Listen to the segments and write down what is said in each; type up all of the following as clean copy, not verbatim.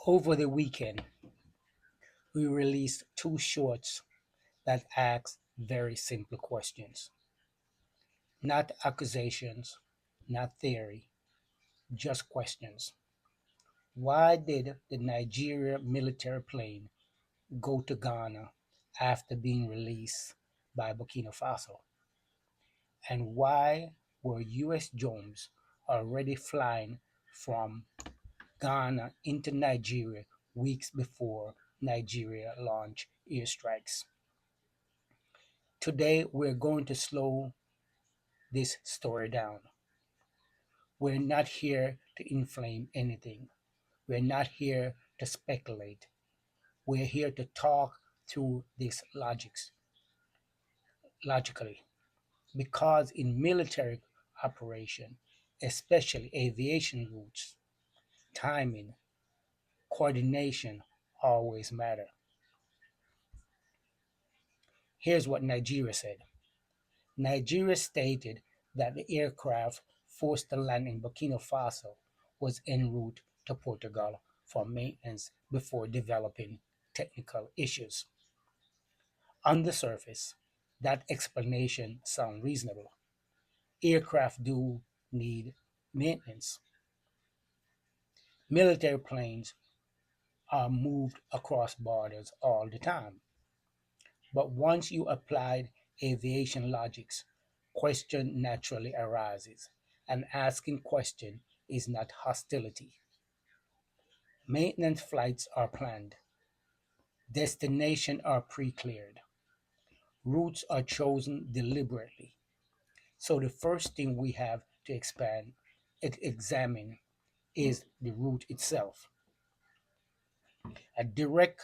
Over the weekend, we released two shorts that ask very simple questions. Not accusations, not theory, just questions. Why did the Nigeria military plane go to Ghana after being released by Burkina Faso? And why were US drones already flying from Ghana into Nigeria weeks before Nigeria launched airstrikes? Today, we're going to slow this story down. We're not here to inflame anything. We're not here to speculate. We're here to talk through this logically. Because in military operation, especially aviation routes, timing, coordination always matter. Here's what Nigeria said. Nigeria stated that the aircraft forced to land in Burkina Faso was en route to Portugal for maintenance before developing technical issues. On the surface, that explanation sounds reasonable. Aircraft do need maintenance. Military planes are moved across borders all the time. But once you applied aviation logics, question naturally arises, and asking question is not hostility. Maintenance flights are planned, destinations are pre-cleared, routes are chosen deliberately. So the first thing we have to examine is the route itself. A direct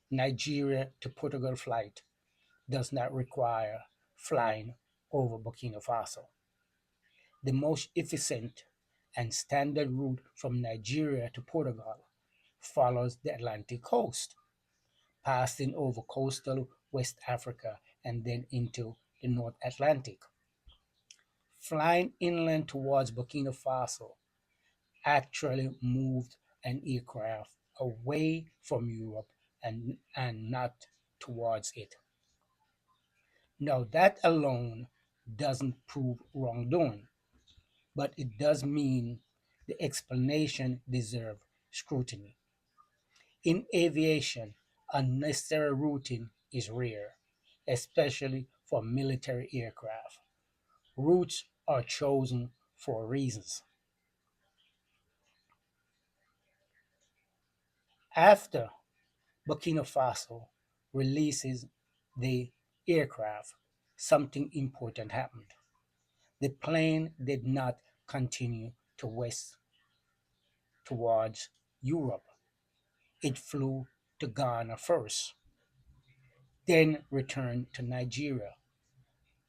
Nigeria to Portugal flight does not require flying over Burkina Faso. The most efficient and standard route from Nigeria to Portugal follows the Atlantic coast, passing over coastal West Africa and then into the North Atlantic. Flying inland towards Burkina Faso actually moved an aircraft away from Europe and not towards it. Now, that alone doesn't prove wrongdoing, but it does mean the explanation deserves scrutiny. In aviation, unnecessary routing is rare, especially for military aircraft. Routes are chosen for reasons. After Burkina Faso releases the aircraft, something important happened. The plane did not continue to west towards Europe. It flew to Ghana first, then returned to Nigeria.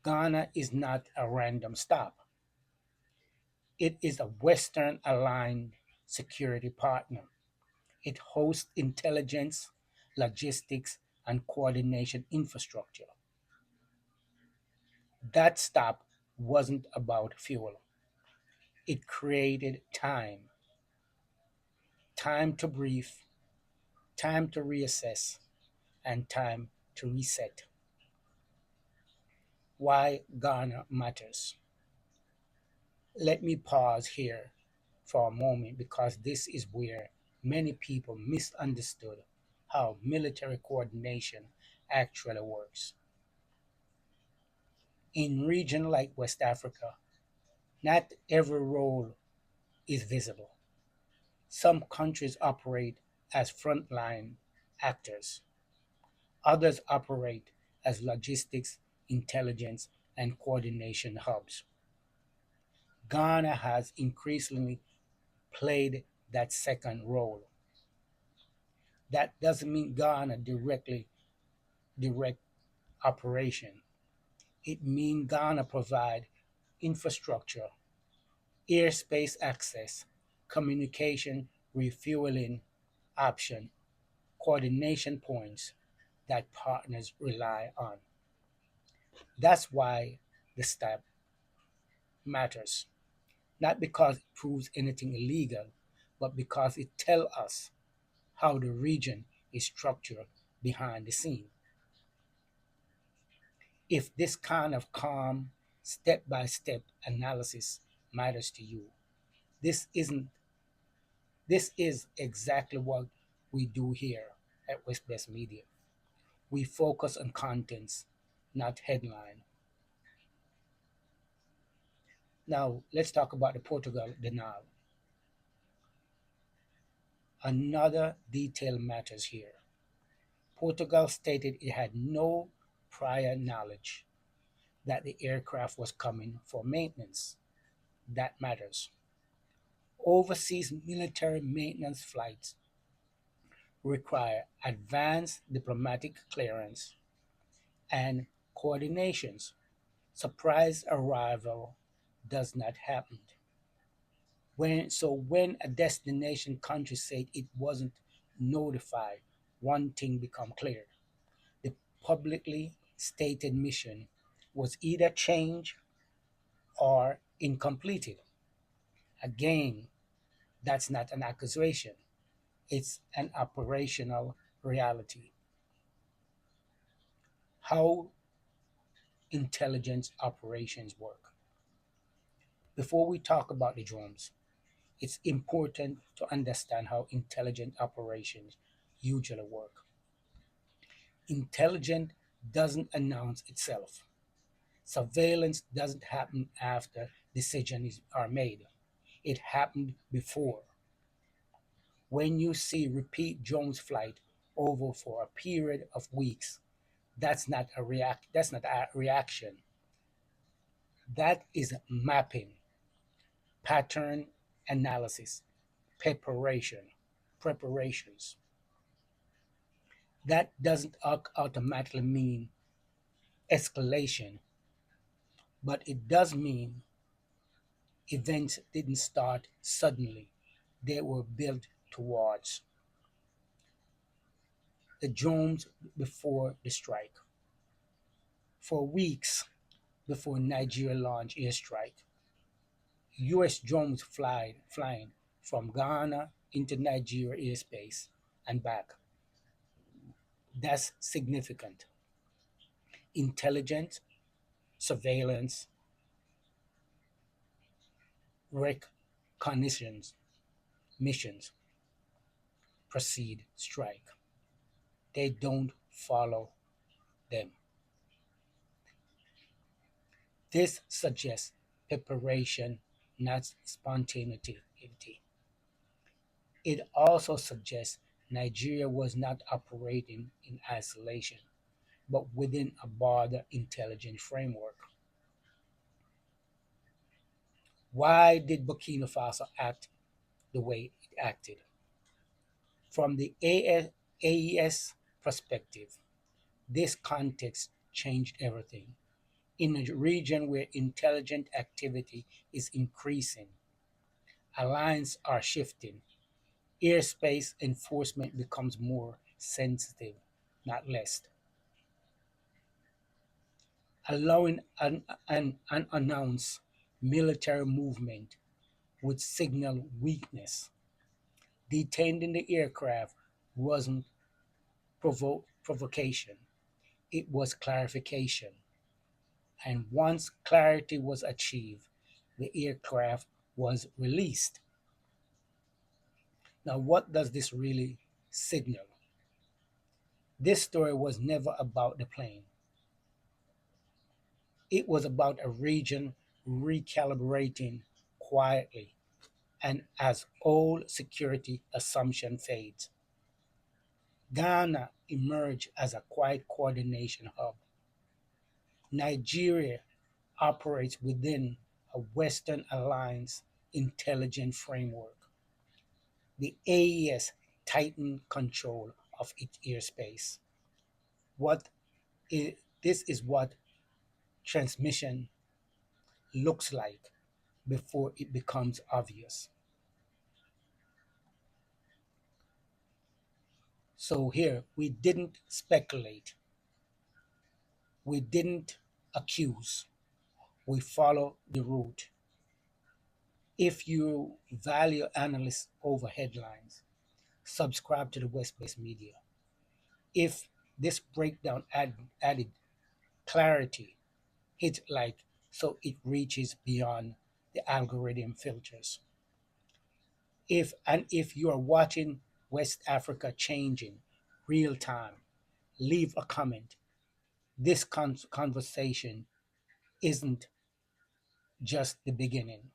Ghana is not a random stop. It is a Western aligned security partner. It hosts intelligence, logistics, and coordination infrastructure. That stop wasn't about fuel. It created time to brief, time to reassess, and time to reset. Why Ghana matters. Let me pause here for a moment because this is where many people misunderstood how military coordination actually works. In regions like West Africa, not every role is visible. Some countries operate as frontline actors, others operate as logistics, intelligence, and coordination hubs. Ghana has increasingly played that second role. That doesn't mean Ghana directly direct operation. It means Ghana provide infrastructure, airspace access, communication, refueling option, coordination points that partners rely on. That's why the step matters. Not because it proves anything illegal, but because it tells us how the region is structured behind the scene. If this kind of calm, step by step analysis matters to you, this isn't this is exactly what we do here at West Best Media. We focus on contents, not headline. Now let's talk about the Portugal denial. Another detail matters here. Portugal stated it had no prior knowledge that the aircraft was coming for maintenance. That matters. Overseas military maintenance flights require advanced diplomatic clearance and coordinations. Surprise arrival does not happen. When a destination country said it wasn't notified, one thing become clear. The publicly stated mission was either changed or incompleted. Again, that's not an accusation. It's an operational reality. How intelligence operations work. Before we talk about the drones, it's important to understand how intelligent operations usually work. Intelligence doesn't announce itself. Surveillance doesn't happen after decisions are made. It happened before. When you see repeat drones flight over for a period of weeks, that's not a reaction. That is mapping, pattern analysis, preparation, preparations. That doesn't automatically mean escalation, but it does mean events didn't start suddenly. They were built towards the drones before the strike. For weeks before Nigeria launched airstrike, US drones flying from Ghana into Nigeria airspace and back. That's significant. Intelligence, surveillance, reconnaissance missions precede strike. They don't follow them. This suggests preparation, not spontaneity. It also suggests Nigeria was not operating in isolation, but within a broader intelligence framework. Why did Burkina Faso act the way it acted? From the AES perspective, this context changed everything. In a region where intelligent activity is increasing, alliances are shifting, airspace enforcement becomes more sensitive, not less. Allowing an unannounced military movement would signal weakness. Detaining the aircraft wasn't provocation, it was clarification. And once clarity was achieved, the aircraft was released. Now, what does this really signal? This story was never about the plane, it was about a region recalibrating quietly and as old security assumption fades. Ghana emerged as a quiet coordination hub. Nigeria operates within a Western Alliance intelligence framework. The AES tightened control of its airspace. What this is what transmission looks like before it becomes obvious. So here we didn't speculate, we didn't accuse, we follow the route. If you value analysts over headlines, Subscribe to the West Based Media. If this breakdown added clarity, hit like so it reaches beyond the algorithm filters. If you are watching West Africa changing real time, leave a comment. This conversation isn't just the beginning.